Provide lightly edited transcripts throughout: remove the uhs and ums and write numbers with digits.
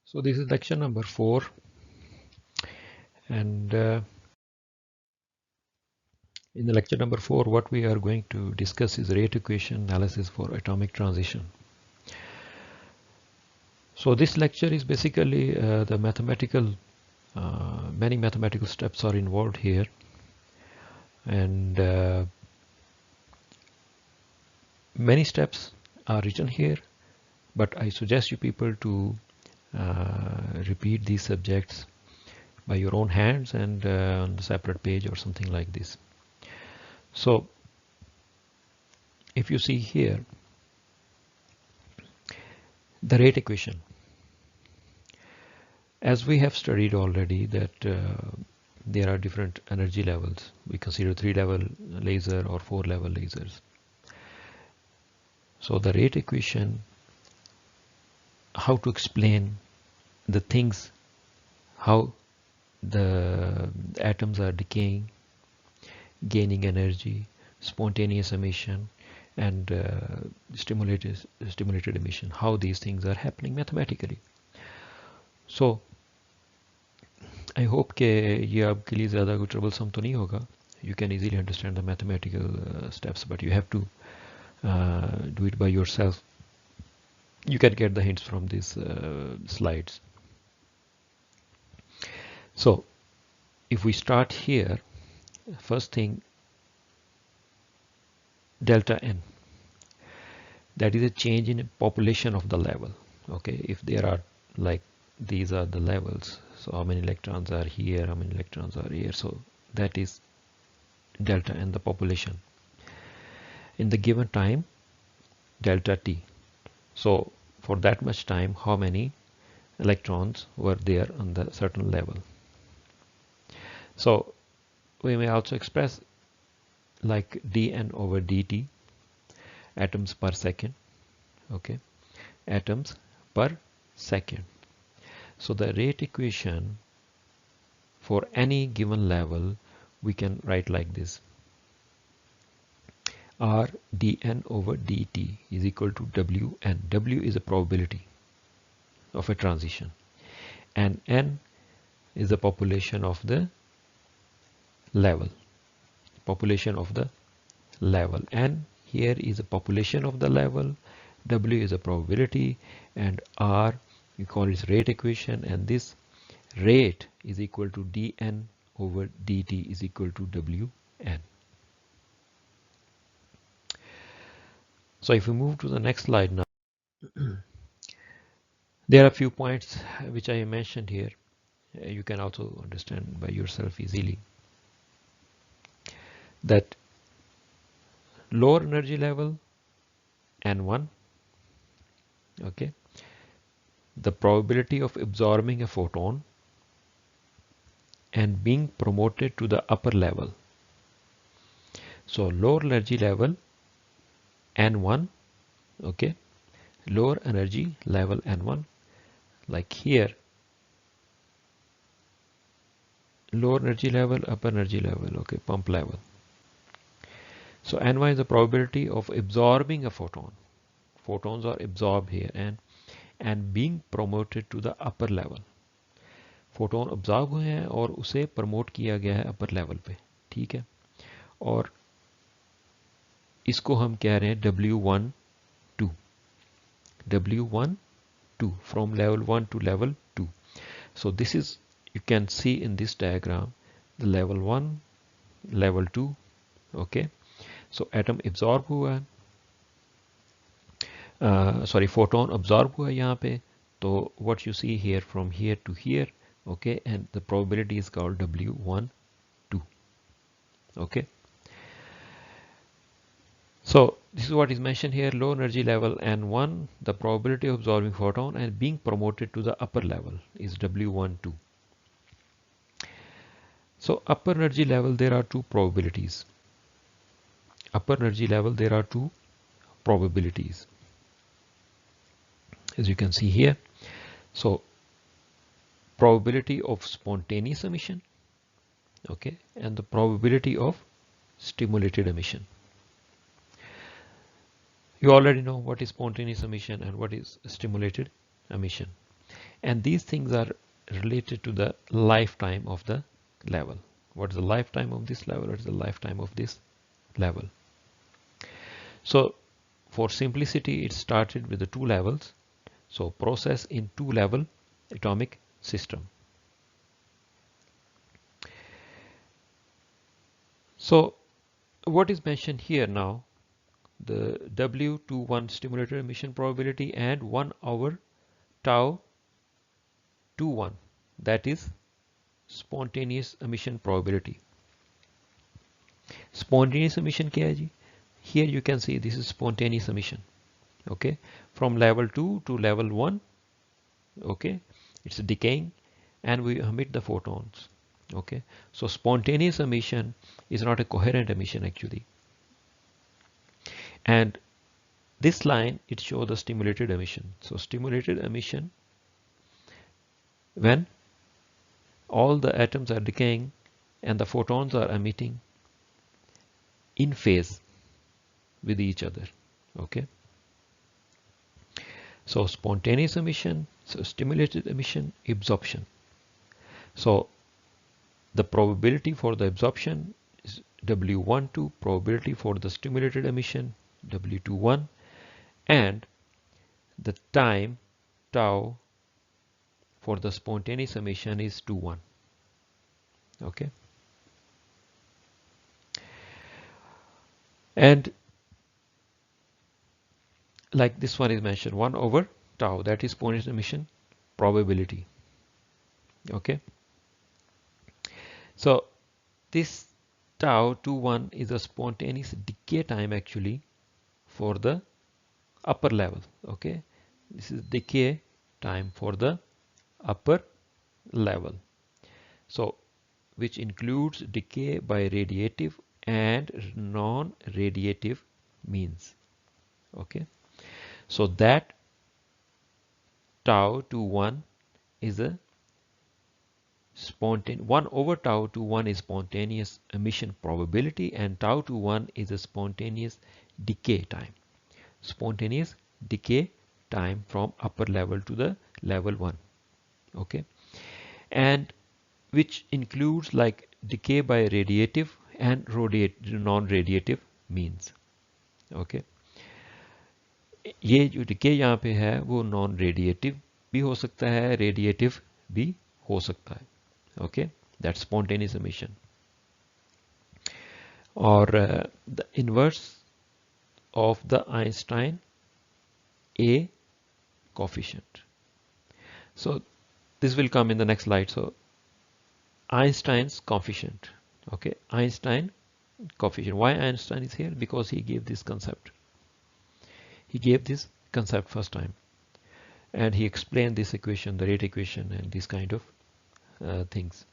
So this is lecture number 4, and in the lecture number 4 what we are going to discuss is rate equation analysis for atomic transition. So this lecture is basically the mathematical, many mathematical steps are involved here, and many steps are written here, but I suggest you people to repeat these subjects by your own hands and on a separate page or something like this. So if you see here the rate equation, as we have studied already that there are different energy levels. We consider 3-level laser or 4-level lasers. So the rate equation, how to explain the things, how the atoms are decaying, gaining energy, spontaneous emission, and stimulated emission, how these things are happening mathematically. So I hope कि ये आपके लिए ज़्यादा कोई troublesome तो नहीं होगा. You can easily understand the mathematical steps, but you have to do it by yourself. You can get the hints from these slides. So if we start here, first thing, delta n, that is a change in population of the level. Okay, if there are, like, these are the levels, so how many electrons are here, how many electrons are here, so that is delta n, the population in the given time, delta t. So for that much time, how many electrons were there on the certain level. So we may also express like dn over dt, atoms per second. Okay, atoms per second. So the rate equation for any given level we can write like this: R dn over dt is equal to Wn. W is a probability of a transition, and n is the population of the level. Population of the level. N here is a population of the level, W is a probability, and R we call it rate equation, and this rate is equal to dn over dt is equal to Wn. So if we move to the next slide now, there are a few points which I mentioned here. You can also understand by yourself easily that lower energy level N1, okay, the probability of absorbing a photon and being promoted to the upper level. So lower energy level N1, okay, lower energy level N1, like here, lower energy level, upper energy level, okay, pump level. So N1 is the probability of absorbing a photon. Photons are absorbed here and being promoted to the upper level. Photon absorb हुए हैं और उसे promote किया गया है upper level पे, ठीक है, और इसको हम कह रहे हैं W12, W12 from level 1 to level 2. So this is, you can see in this diagram, the level 1, level 2, okay. So atom absorb हुआ है, sorry, photon absorb हुआ है यहाँ पे, तो what you see here from here to here, okay, and the probability is called W12, okay. So this is what is mentioned here: low energy level N1, the probability of absorbing photon and being promoted to the upper level is W12. So upper energy level, there are two probabilities. Upper energy level, there are two probabilities, as you can see here. So probability of spontaneous emission, okay, and the probability of stimulated emission. You already know what is spontaneous emission and what is stimulated emission. And these things are related to the lifetime of the level. What is the lifetime of this level? What is the lifetime of this level? So for simplicity, it started with the two levels. So process in two-level atomic system. So what is mentioned here now? The W21 stimulated emission probability and 1 hour tau 21, that is spontaneous emission probability. Spontaneous emission क्या है जी? Here you can see this is spontaneous emission. Okay, from level 2 to level 1. Okay, it's decaying and we emit the photons. Okay, so spontaneous emission is not a coherent emission actually. And this line, it shows the stimulated emission. So stimulated emission, when all the atoms are decaying and the photons are emitting in phase with each other. Okay, so spontaneous emission, so stimulated emission, absorption. So the probability for the absorption is W12, probability for the stimulated emission W21, and the time tau for the spontaneous emission is 21. Okay, and like this one is mentioned, 1 over tau, that is spontaneous emission probability. Okay, so this tau 21 is a spontaneous decay time actually for the upper level. Okay, this is decay time for the upper level, so which includes decay by radiative and non-radiative means. Okay, so that tau to 1 is a spontaneous, 1 over tau to 1 is spontaneous emission probability, and tau to 1 is a spontaneous decay time. Spontaneous decay time from upper level to the level 1. Okay, and which includes like decay by radiative and non-radiative means. Okay, ये जो decay यहाँ पे है वो non-radiative भी हो सकता है, radiative भी हो सकता है. Okay, that's spontaneous emission. Or the inverse of the Einstein A coefficient. So this will come in the next slide. So Einstein's coefficient. Okay, Einstein coefficient. Why Einstein is here? Because he gave this concept. He gave this concept first time, and he explained this equation, the rate equation, and these kind of things.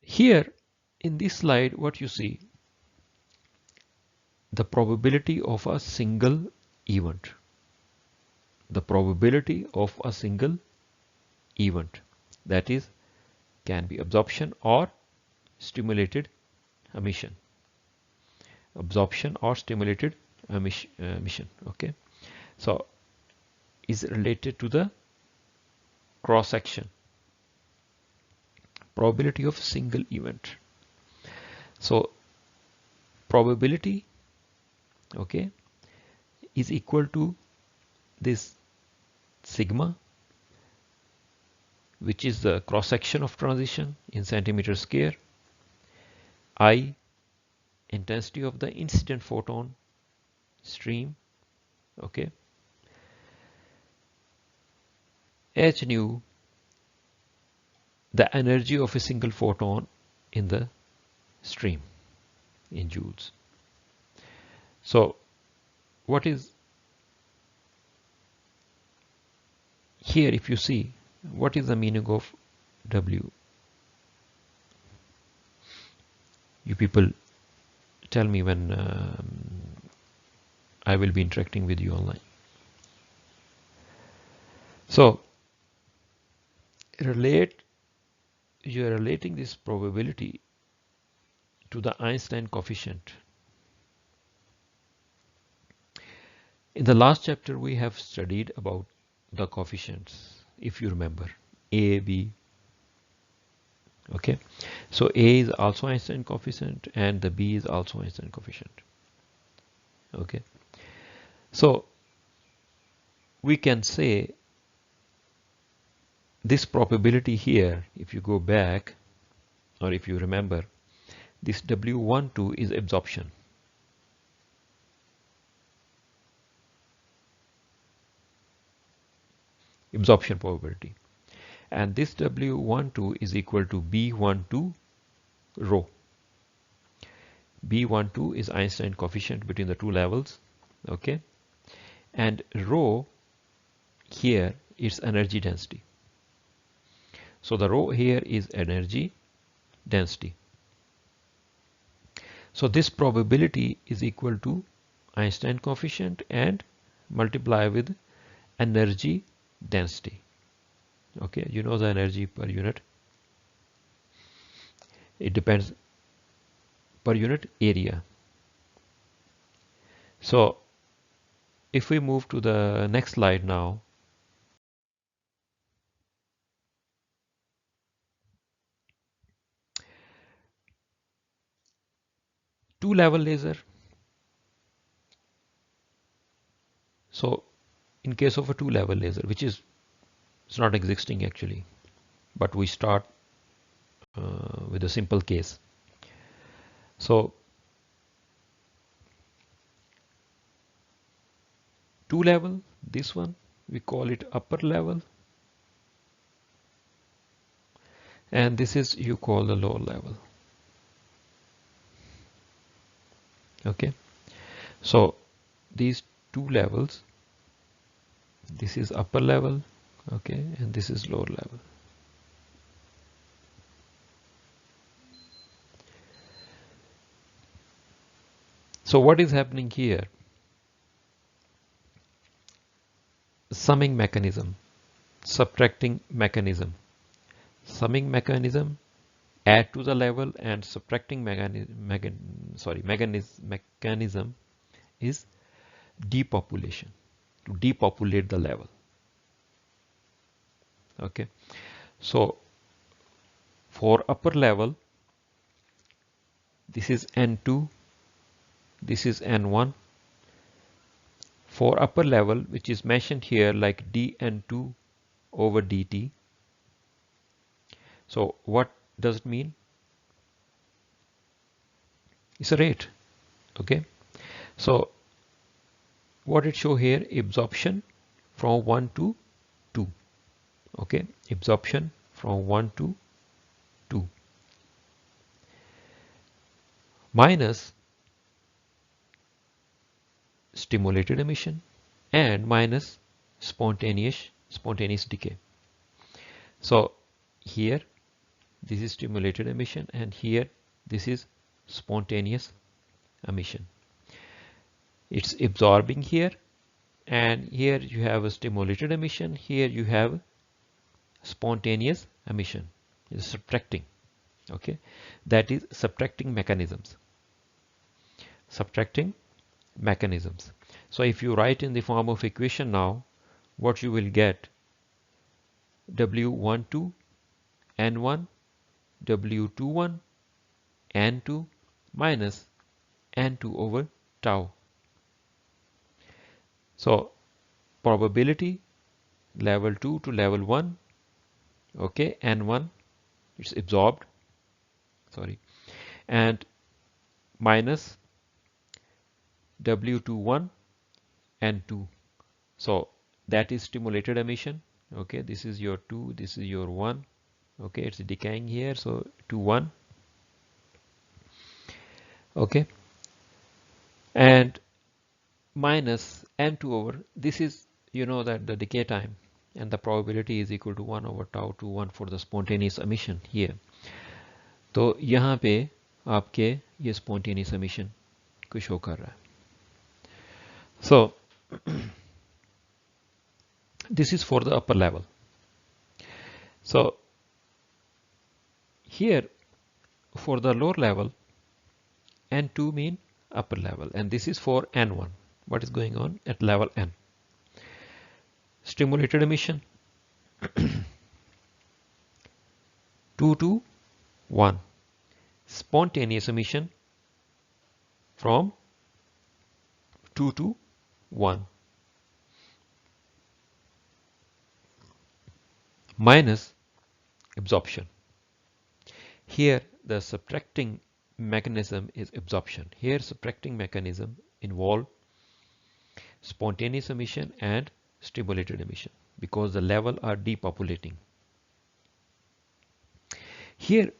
Here in this slide, what you see, the probability of a single event. The probability of a single event, that is, can be absorption or stimulated emission. Absorption or stimulated emission. Okay, so is related to the cross section. Probability of single event. So probability, okay, is equal to this sigma, which is the cross section of transition in centimeter square, I, intensity of the incident photon stream, okay, h nu, the energy of a single photon in the stream in joules. So what is here, if you see, what is the meaning of W? You people tell me when I will be interacting with you online. So you are relating this probability to the Einstein coefficient. In the last chapter, we have studied about the coefficients, if you remember, A, B. Okay, so A is also Einstein coefficient and the B is also Einstein coefficient. Okay, so we can say this probability here, if you go back or if you remember, this W12 is absorption. Absorption probability. And this W12 is equal to B12 rho. B12 is Einstein coefficient between the two levels. Okay, and rho here is energy density. So the rho here is energy density. So this probability is equal to Einstein coefficient and multiply with energy density. Okay, you know the energy per unit. It depends per unit area. So if we move to the next slide now, two-level laser. So in case of a two-level laser, which is it's not existing actually, but we start with a simple case. So two level, this one we call it upper level, and this is you call the lower level. Okay, so these two levels, this is upper level, okay, and this is lower level. So what is happening here? Summing mechanism, subtracting mechanism. Summing mechanism, add to the level, and subtracting mechanism is depopulation, to depopulate the level. Okay, so for upper level, this is N2, this is N1. For upper level, which is mentioned here like dN2 over dt. So what does it mean? It's a rate. Okay, so what it show here, absorption from 1 to 2. Okay, absorption from 1 to 2 minus stimulated emission and minus spontaneous decay. So here this is stimulated emission and here this is spontaneous emission. It's absorbing here, and here you have a stimulated emission, here you have spontaneous emission. It's subtracting. Okay, that is subtracting mechanisms. Subtracting mechanisms. So if you write in the form of equation now, what you will get, W12 N1 W21 N2 minus N2 over tau. So probability level 2 to level 1, okay, N1 it's absorbed, sorry, and minus W21 N2. So that is stimulated emission. Okay, this is your 2, this is your 1. Okay, it's decaying here, so 2 1. Okay, and minus N2 over, this is, you know, that the decay time, and the probability is equal to 1 over tau to 1 for the spontaneous emission here. तो यहाँ पे आपके ये spontaneous emission को show कर रहा है. So this is for the upper level. So here for the lower level, N2 mean upper level, and this is for N1. what is going on at level n. Stimulated emission 2 to 1. Spontaneous emission from 2 to 1. Minus absorption. Here the subtracting mechanism is absorption. Here subtracting mechanism involve spontaneous emission and stimulated emission because the level are depopulating. Here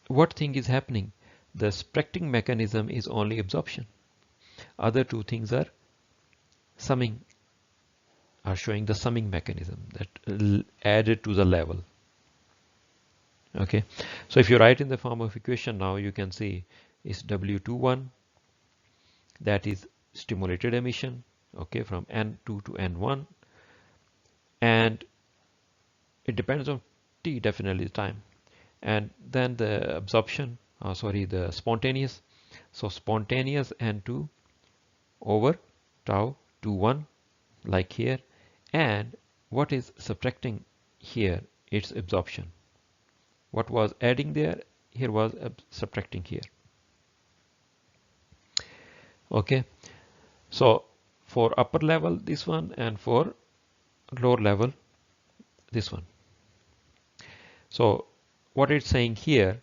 what thing is happening? The subtracting mechanism is only absorption. Other two things are summing, are showing the summing mechanism that added to the level. Okay, so if you write in the form of equation now, you can see is W21, that is stimulated emission, okay, from N2 to N1, and it depends on T, definitely the time, and then the absorption, the spontaneous, so spontaneous N2 over tau 21 like here, and what is subtracting here? It's absorption. What was adding there? Here was subtracting here. Okay, so for upper level this one, and for lower level this one. So what it's saying here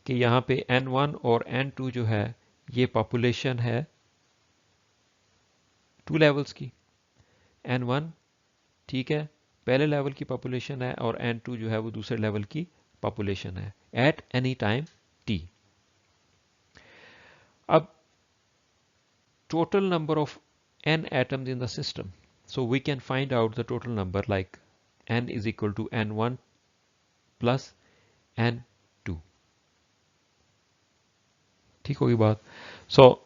कि यहाँ पे N1 और N2 जो है ये population है 2 levels की. N1 ठीक है, पहले लेवल की population है, और N2 जो है वो दूसरे लेवल की population है at any time t. अब total number of n atoms in the system, so we can find out the total number like n is equal to n1 plus n2. ठीक होगी बात? So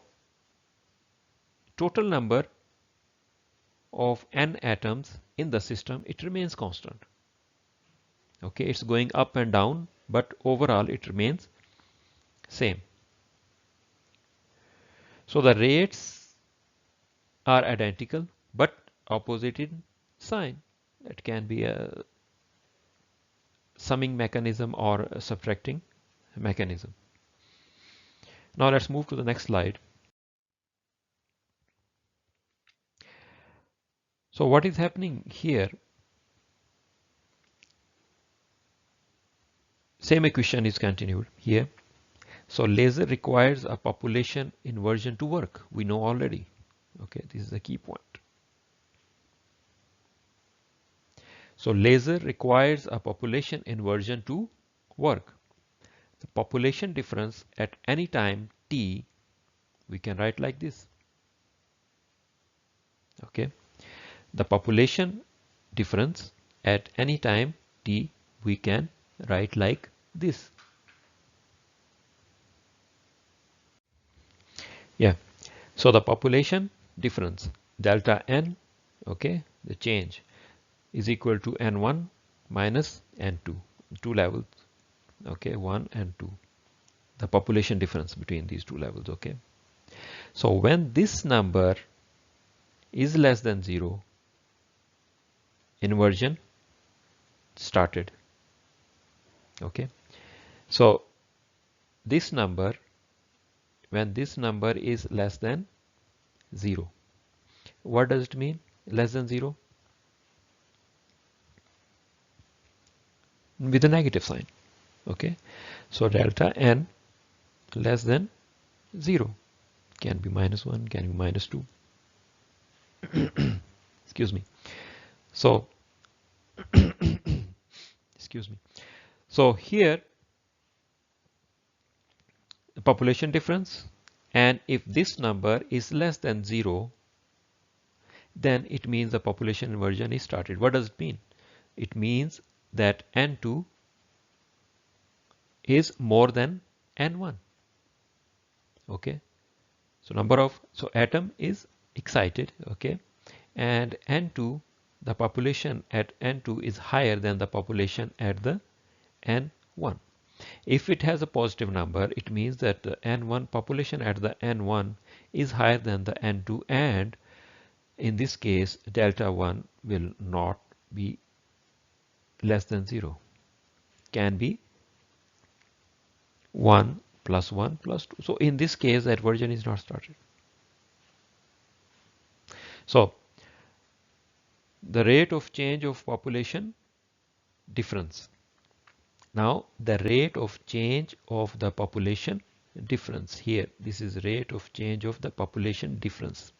total number of n atoms in the system, it remains constant. Okay, it's going up and down, but overall it remains same. So the rates are identical but opposite in sign. It can be a summing mechanism or a subtracting mechanism. Now let's move to the next slide. So what is happening here? Same equation is continued here. So laser requires a population inversion to work. We know already. Okay, this is the key point. So laser requires a population inversion to work. The population difference at any time t, we can write like this. Okay, the population difference at any time t, we can write like this. Yeah, so the population difference delta n, okay, the change is equal to n1 minus n2, 2 levels, okay, 1 and 2, the population difference between these 2 levels. Okay, so when this number is less than 0, inversion started. Okay, so this number, when this number is less than 0, what does it mean? Less than 0 with a negative sign. Okay, so delta n less than 0, can be -1, can be -2. Excuse me. So excuse me. So here the population difference, and if this number is less than 0, then it means the population inversion is started. What does it mean? It means that n2 is more than n1. Okay, so atom is excited. Okay, and n2, the population at n2 is higher than the population at the n1. If it has a positive number, it means that the N1 population at the N1 is higher than the N2, and in this case delta 1 will not be less than 0, can be 1 plus 1 plus 2. So in this case that version is not started. So the rate of change of population difference. Now the rate of change of the population difference, here this is rate of change of the population difference.